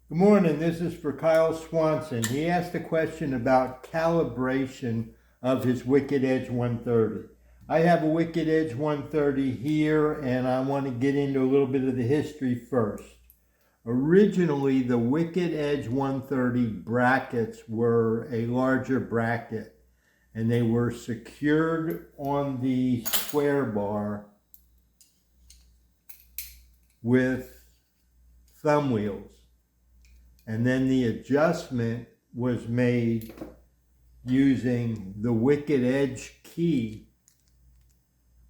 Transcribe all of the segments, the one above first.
Good morning, this is for Kyle Swanson. He asked a question about calibration of his Wicked Edge 130. I have a Wicked Edge 130 here, and I want to get into a little bit of the history first. Originally, the Wicked Edge 130 brackets were a larger bracket, and they were secured on the square bar with thumb wheels. And then the adjustment was made using the Wicked Edge key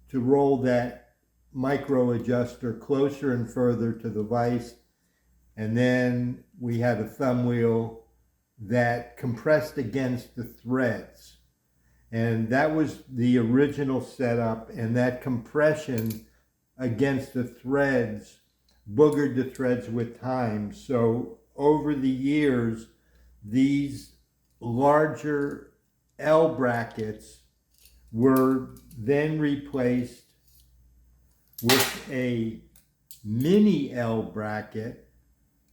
to roll that micro adjuster closer and further to the vise. And then we had a thumb wheel that compressed against the threads. And that was the original setup, and that compression against the threads boogered the threads with time. So over the years, these larger L brackets were then replaced with a mini L bracket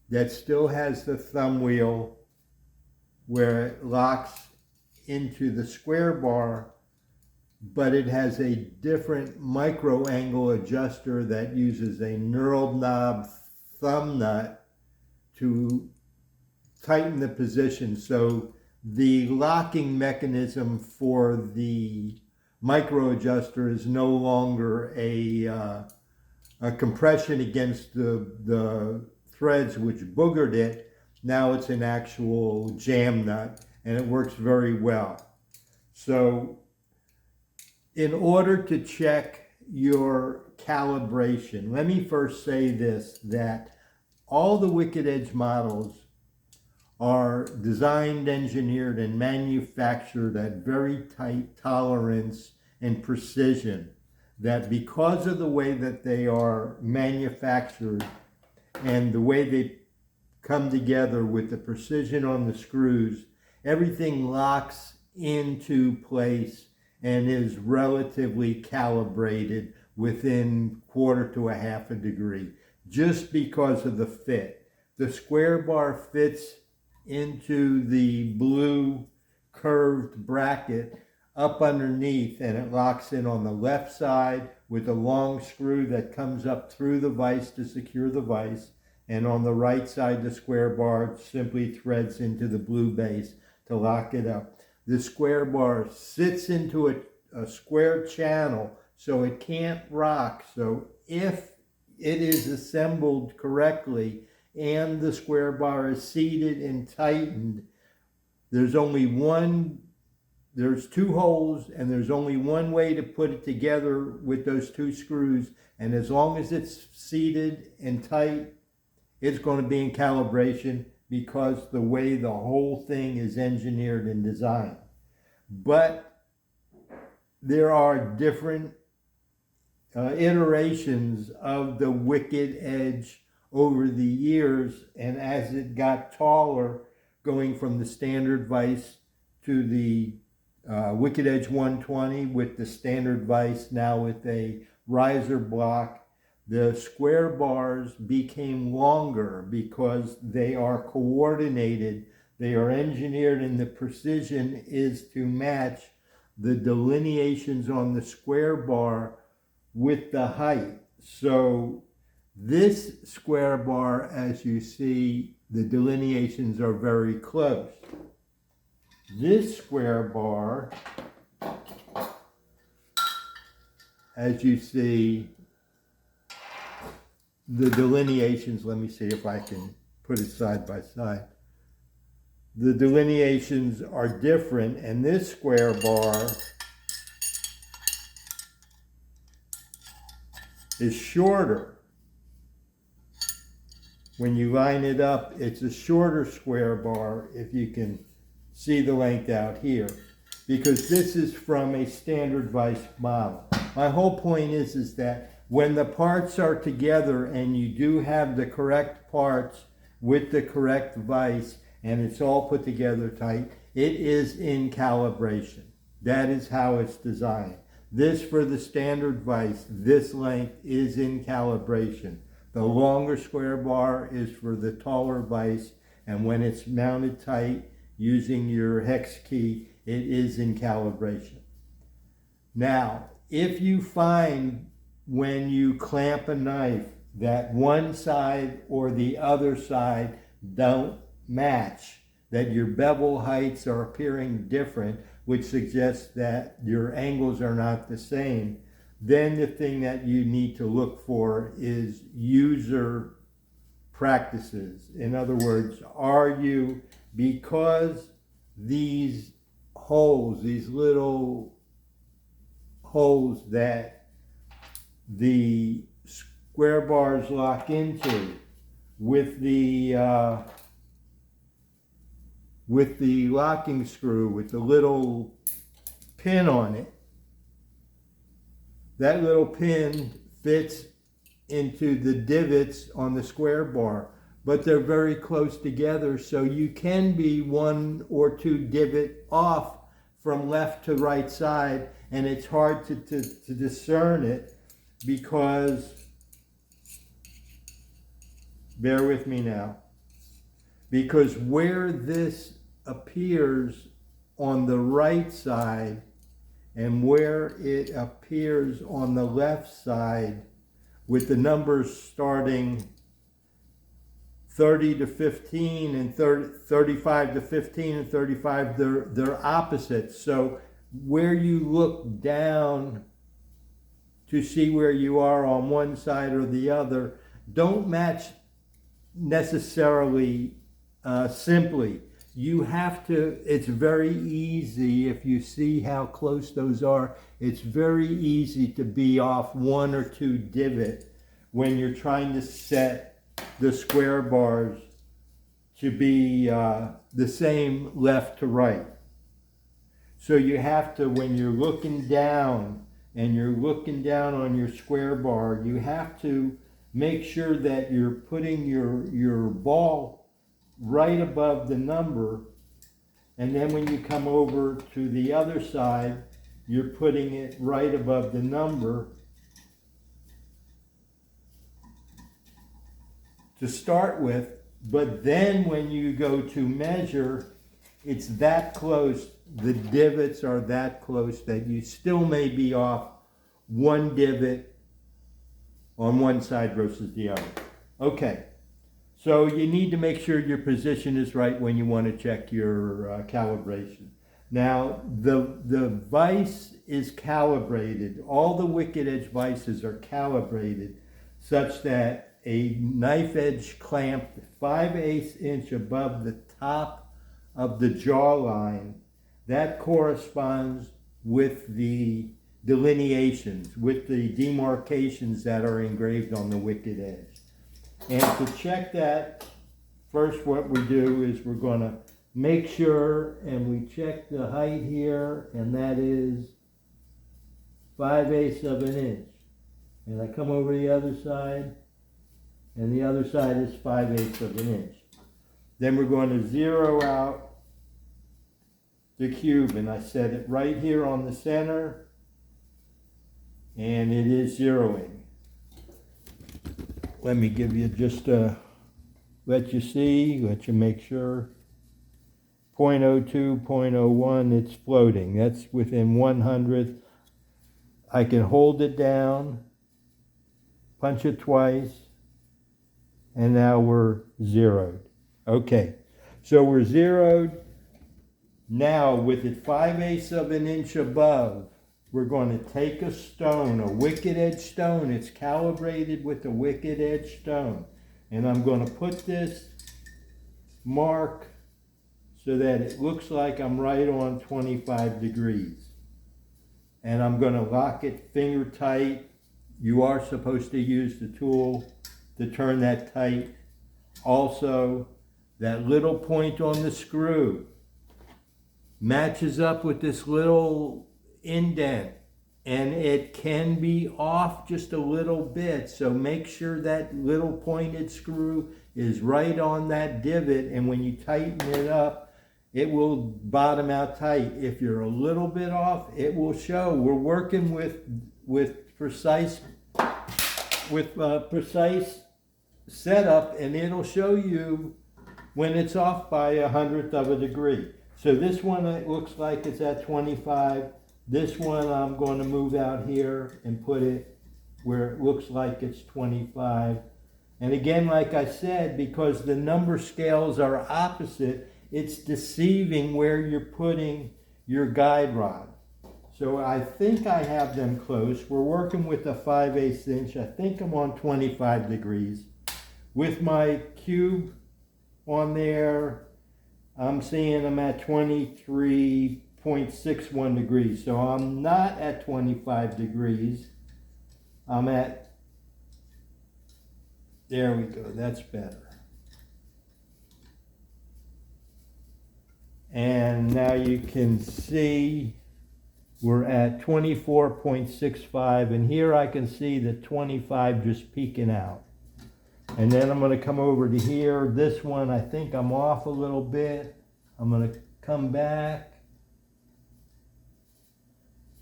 that still has the thumb wheel where it locks into the square bar, but it has a different micro angle adjuster that uses a knurled knob thumb nut to tighten the position. So the locking mechanism for the micro adjuster is no longer a compression against the threads which boogered it. Now it's an actual jam nut, and it works very well. So in order to check your calibration, let me first say this, that all the Wicked Edge models are designed, engineered, and manufactured at very tight tolerance and precision, that because of the way that they are manufactured and the way they come together with the precision on the screws, everything locks into place and is relatively calibrated within quarter to a half a degree, just because of the fit. The square bar fits into the blue curved bracket up underneath, and it locks in on the left side with a long screw that comes up through the vise to secure the vise, and on the right side the square bar simply threads into the blue base to lock it up. The square bar sits into a square channel, so it can't rock. So if it is assembled correctly and the square bar is seated and tightened, there's two holes, and there's only one way to put it together with those two screws. And as long as it's seated and tight, it's going to be in calibration, because the way the whole thing is engineered and designed. But there are different iterations of the Wicked Edge over the years, and as it got taller, going from the standard vise to the Wicked Edge 120 with the standard vise now with a riser block, the square bars became longer because they are coordinated, they are engineered, and the precision is to match the delineations on the square bar with the height. So this square bar, as you see, the delineations are very close. This square bar, as you see, the delineations, let me see if I can put it side by side. The delineations are different, and this square bar is shorter. When you line it up, it's a shorter square bar, if you can see the length out here, because this is from a standard vise model. My whole point is that when the parts are together and you do have the correct parts with the correct vise and it's all put together tight, it is in calibration. That is how it's designed. This, for the standard vise, this length is in calibration. The longer square bar is for the taller vise, and when it's mounted tight using your hex key, it is in calibration. Now, if you find when you clamp a knife that one side or the other side don't match, that your bevel heights are appearing different, which suggests that your angles are not the same, then the thing that you need to look for is user practices. In other words, because these holes, these little holes that the square bars lock into with the locking screw with the little pin on it, that little pin fits into the divots on the square bar, but they're very close together, so you can be 1 or 2 divot off from left to right side, and it's hard to discern it because, bear with me now, because where this appears on the right side and where it appears on the left side, with the numbers starting 30 to 15 and 35 to 15 and 35, they're opposites. So where you look down to see where you are on one side or the other don't match necessarily simply. You have to, it's very easy, if you see how close those are, it's very easy to be off 1 or 2 divot when you're trying to set the square bars to be the same left to right. So you have to, when you're looking down and you're looking down on your square bar, you have to make sure that you're putting your ball right above the number, and then when you come over to the other side, you're putting it right above the number to start with. But then when you go to measure, it's that close, the divots are that close that you still may be off 1 divot on one side versus the other. Okay. So you need to make sure your position is right when you want to check your calibration. Now, the vise is calibrated. All the wicked edge vices are calibrated such that a knife edge clamp 5/8 inch above the top of the jawline, that corresponds with the delineations, with the demarcations that are engraved on the wicked edge. And to check that, first what we do is we're going to make sure, and we check the height here, and that is 5/8 of an inch. And I come over the other side, and the other side is 5/8 of an inch. Then we're going to zero out the cube, and I set it right here on the center, and it is zeroing. Let me give you just let you see, let you make sure. 0.02, 0.01, it's floating. That's within 1/100th. I can hold it down, punch it twice, and now we're zeroed. Okay, so we're zeroed. Now with it 5/8 of an inch above, we're going to take a stone, a wicked edge stone. It's calibrated with a wicked edge stone. And I'm going to put this mark so that it looks like I'm right on 25 degrees. And I'm going to lock it finger tight. You are supposed to use the tool to turn that tight. Also, that little point on the screw matches up with this little indent, and it can be off just a little bit, so make sure that little pointed screw is right on that divot, and when you tighten it up, it will bottom out tight. If you're a little bit off, it will show. We're working with precise setup, and it'll show you when it's off by 1/100th of a degree. So this one, it looks like it's at 25. This one I'm going to move out here and put it where it looks like it's 25. And again, like I said, because the number scales are opposite, it's deceiving where you're putting your guide rod. So I think I have them close. We're working with a 5/8 inch. I think I'm on 25 degrees. With my cube on there, I'm seeing I'm at 23.61 degrees. So I'm not at 25 degrees. I'm at, there we go, that's better. And now you can see we're at 24.65, and here I can see the 25 just peeking out. And then I'm going to come over to here. This one, I think I'm off a little bit. I'm going to come back.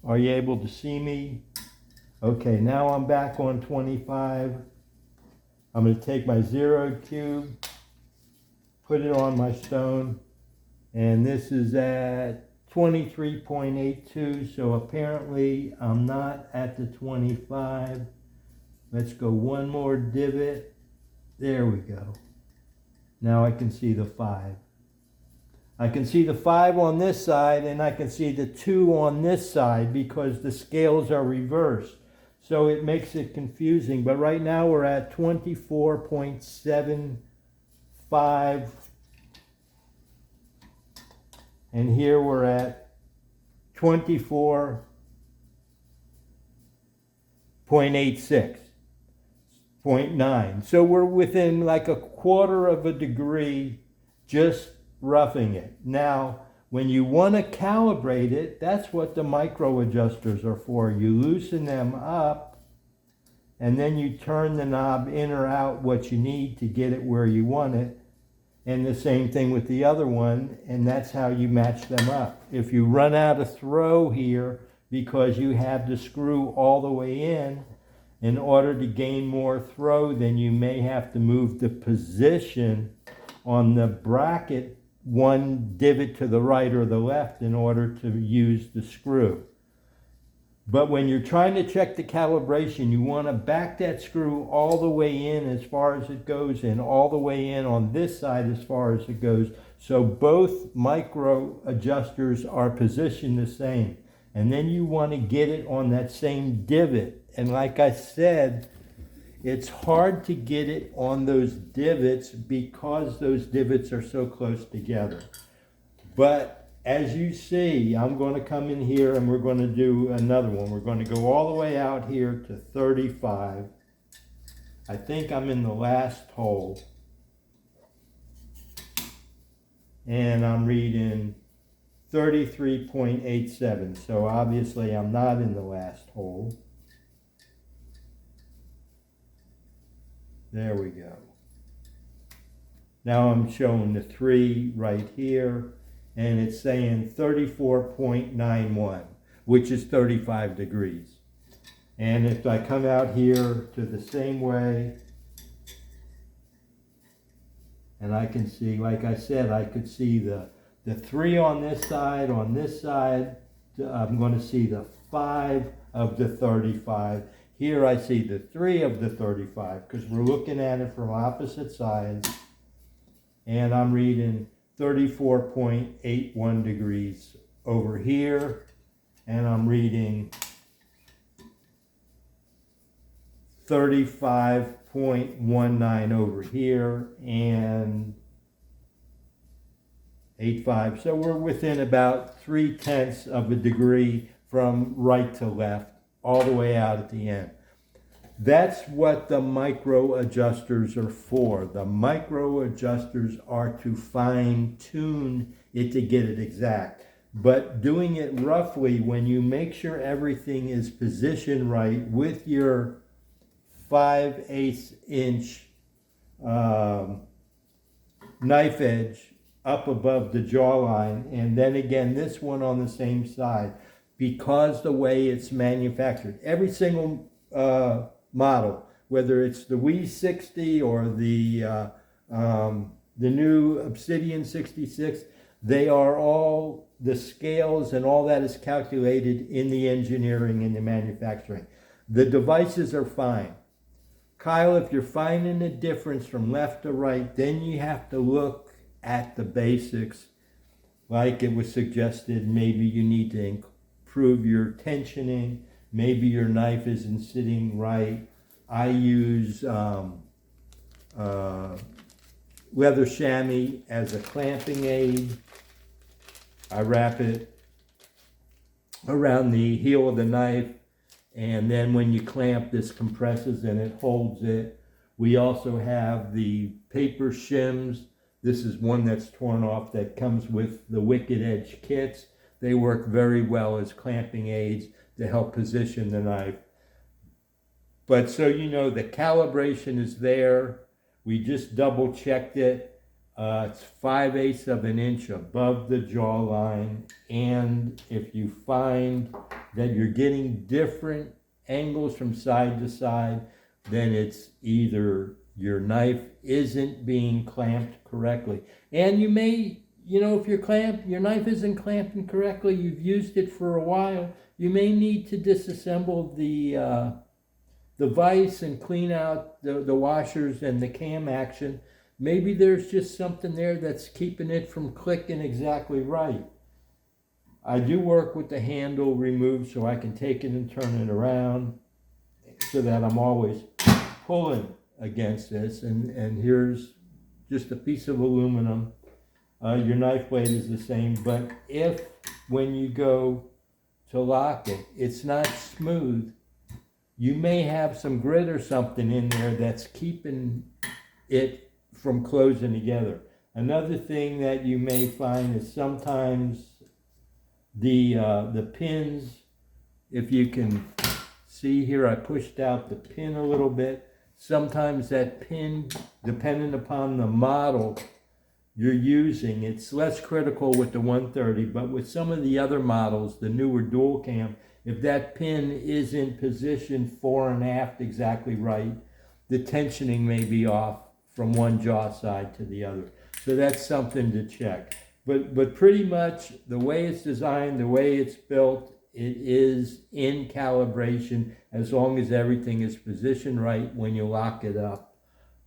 Are you able to see me? Okay, now I'm back on 25. I'm going to take my 0 cube, put it on my stone, and this is at 23.82, so apparently I'm not at the 25. Let's go one more divot. There we go. Now I can see the 5. I can see the 5 on this side, and I can see the 2 on this side because the scales are reversed. So it makes it confusing. But right now we're at 24.75. And here we're at 24.86. 0.9. So we're within like a 1/4 of a degree, just roughing it. Now, when you want to calibrate it, that's what the micro adjusters are for. You loosen them up, and then you turn the knob in or out what you need to get it where you want it. And the same thing with the other one, and that's how you match them up. If you run out of throw here because you have the screw all the way in order to gain more throw, then you may have to move the position on the bracket one divot to the right or the left in order to use the screw. But when you're trying to check the calibration, you want to back that screw all the way in as far as it goes and all the way in on this side as far as it goes. So both micro adjusters are positioned the same. And then you want to get it on that same divot. And like I said, it's hard to get it on those divots because those divots are so close together. But as you see, I'm going to come in here and we're going to do another one. We're going to go all the way out here to 35. I think I'm in the last hole. And I'm reading 33.87. So obviously I'm not in the last hole. There we go. Now I'm showing the 3 right here, and it's saying 34.91, which is 35 degrees. And if I come out here to the same way, and I can see, like I said, I could see the 3 on this side. On this side, I'm going to see the 5 of the 35. Here I see the 3 of the 35 because we're looking at it from opposite sides. And I'm reading 34.81 degrees over here. And I'm reading 35.19 over here and 85. So we're within about 3/10 of a degree from right to left, all the way out at the end. That's what the micro adjusters are for. The micro adjusters are to fine tune it to get it exact. But doing it roughly, when you make sure everything is positioned right with your 5/8 inch knife edge up above the jawline, and then again this one on the same side, because the way it's manufactured, every single model whether it's the WE60 or the new Obsidian 66, they are all, the scales and all that is calculated in the engineering and the manufacturing. The devices are fine. Kyle, if you're finding a difference from left to right, then you have to look at the basics. Like it was suggested, maybe you need to improve your tensioning. Maybe your knife isn't sitting right. I use leather chamois as a clamping aid. I wrap it around the heel of the knife, and then when you clamp, this compresses and it holds it. We also have the paper shims. This is one that's torn off that comes with the Wicked Edge kits. They work very well as clamping aids to help position the knife. But so you know, the calibration is there. We just double checked it. It's 5/8 of an inch above the jawline. And if you find that you're getting different angles from side to side, then it's either your knife isn't being clamped correctly. And you may, you know, if your knife isn't clamping correctly, you've used it for a while, you may need to disassemble the vise and clean out the washers and the cam action. Maybe there's just something there that's keeping it from clicking exactly right. I do work with the handle removed so I can take it and turn it around so that I'm always pulling against this. And here's just a piece of aluminum. Your knife blade is the same, but if when you go to lock it, it's not smooth, you may have some grit or something in there that's keeping it from closing together. Another thing that you may find is sometimes the pins, if you can see here, I pushed out the pin a little bit. Sometimes that pin, depending upon the model you're using, it's less critical with the 130, but with some of the other models, the newer dual cam, if that pin isn't positioned fore and aft exactly right, the tensioning may be off from one jaw side to the other. So that's something to check. But pretty much the way it's designed, the way it's built, it is in calibration as long as everything is positioned right when you lock it up.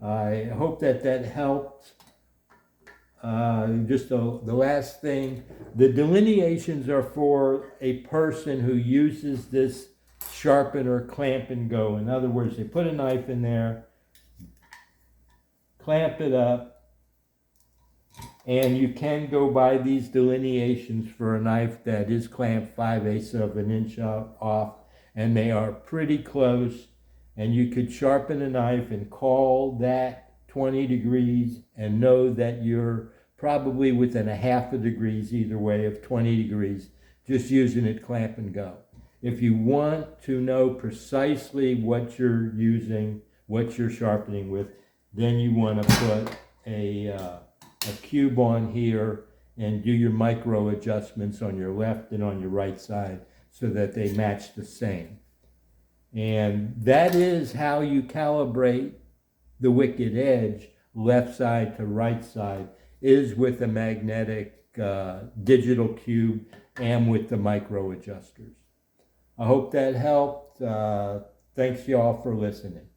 I hope that helped. Just the last thing, the delineations are for a person who uses this sharpen or clamp and go. In other words, they put a knife in there, clamp it up, and you can go by these delineations for a knife that is clamped 5/8 of an inch off, and they are pretty close. And you could sharpen a knife and call that 20 degrees and know that you're probably within 1/2 degrees either way of 20 degrees, just using it clamp and go. If you want to know precisely what you're using, what you're sharpening with, then you want to put a cube on here and do your micro adjustments on your left and on your right side so that they match the same. And that is how you calibrate the Wicked Edge, left side to right side, is with a magnetic digital cube and with the micro adjusters. I hope that helped. Thanks y'all for listening.